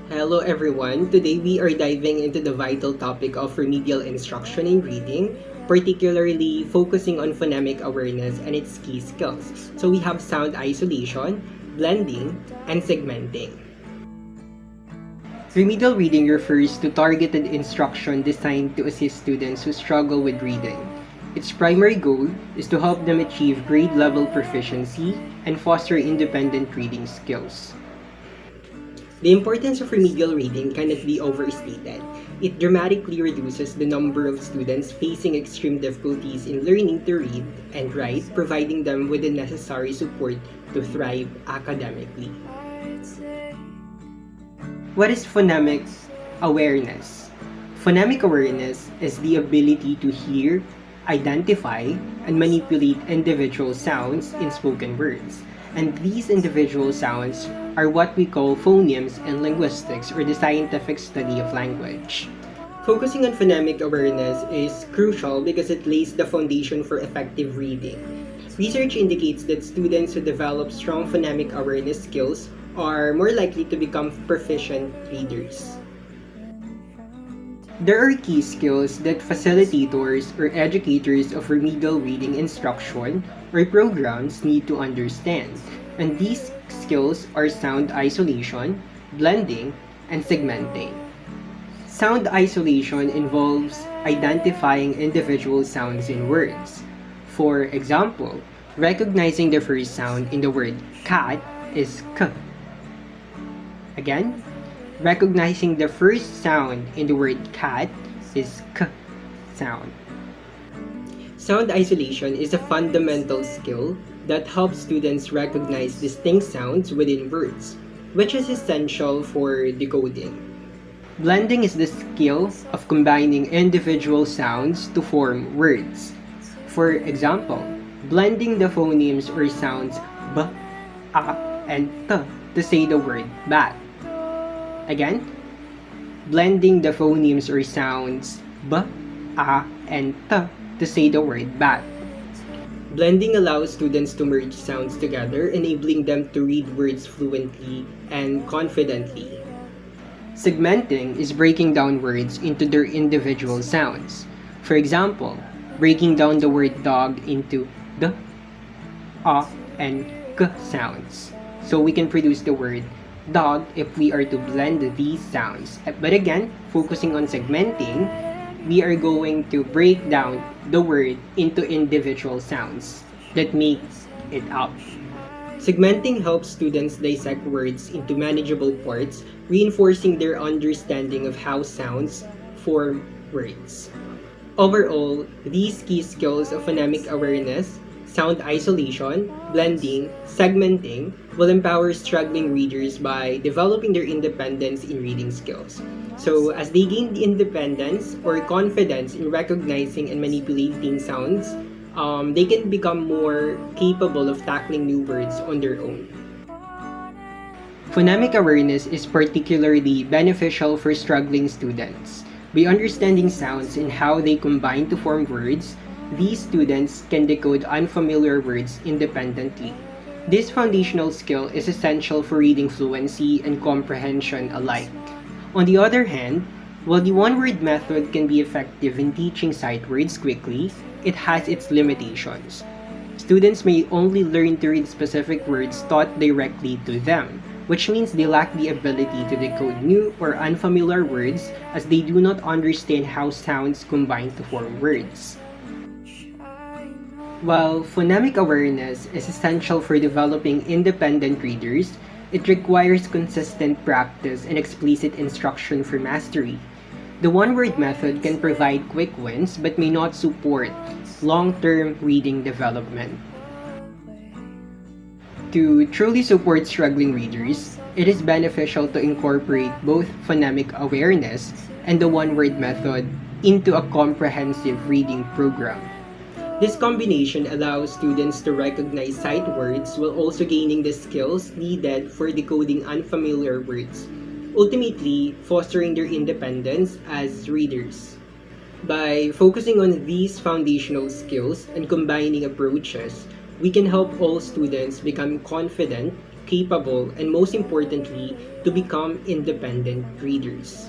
Hello everyone, today we are diving into the vital topic of remedial instruction in reading, particularly focusing on phonemic awareness and its key skills. So we have sound isolation, blending, and segmenting. Remedial reading refers to targeted instruction designed to assist students who struggle with reading. Its primary goal is to help them achieve grade level proficiency and foster independent reading skills. The importance of remedial reading cannot be overstated. It dramatically reduces the number of students facing extreme difficulties in learning to read and write, providing them with the necessary support to thrive academically. What is phonemic awareness? Phonemic awareness is the ability to hear, identify, and manipulate individual sounds in spoken words. And these individual sounds are what we call phonemes in linguistics, or the scientific study of language. Focusing on phonemic awareness is crucial because it lays the foundation for effective reading. Research indicates that students who develop strong phonemic awareness skills are more likely to become proficient readers. There are key skills that facilitators or educators of remedial reading instruction or programs need to understand, and these skills are sound isolation, blending, and segmenting. Sound isolation involves identifying individual sounds in words. For example, recognizing the first sound in the word cat is k. Again, recognizing the first sound in the word cat is k sound. Sound isolation is a fundamental skill that helps students recognize distinct sounds within words, which is essential for decoding. Blending is the skill of combining individual sounds to form words. For example, blending the phonemes or sounds b, a, and t to say the word bat. Again, blending the phonemes or sounds b, a, and t to say the word bat. Blending allows students to merge sounds together, enabling them to read words fluently and confidently. Segmenting is breaking down words into their individual sounds. For example, breaking down the word dog into d, a, and k sounds. So we can produce the word dog if we are to blend these sounds. But again, focusing on segmenting, we are going to break down the word into individual sounds that make it up. Segmenting helps students dissect words into manageable parts, reinforcing their understanding of how sounds form words. Overall, these key skills of phonemic awareness, sound isolation, blending, segmenting will empower struggling readers by developing their independence in reading skills. So, as they gain independence or confidence in recognizing and manipulating sounds, they can become more capable of tackling new words on their own. Phonemic awareness is particularly beneficial for struggling students. By understanding sounds and how they combine to form words, these students can decode unfamiliar words independently. This foundational skill is essential for reading fluency and comprehension alike. On the other hand, while the one-word method can be effective in teaching sight words quickly, it has its limitations. Students may only learn to read specific words taught directly to them, which means they lack the ability to decode new or unfamiliar words as they do not understand how sounds combine to form words. While phonemic awareness is essential for developing independent readers, it requires consistent practice and explicit instruction for mastery. The one-word method can provide quick wins but may not support long-term reading development. To truly support struggling readers, it is beneficial to incorporate both phonemic awareness and the one-word method into a comprehensive reading program. This combination allows students to recognize sight words while also gaining the skills needed for decoding unfamiliar words, ultimately fostering their independence as readers. By focusing on these foundational skills and combining approaches, we can help all students become confident, capable, and most importantly, to become independent readers.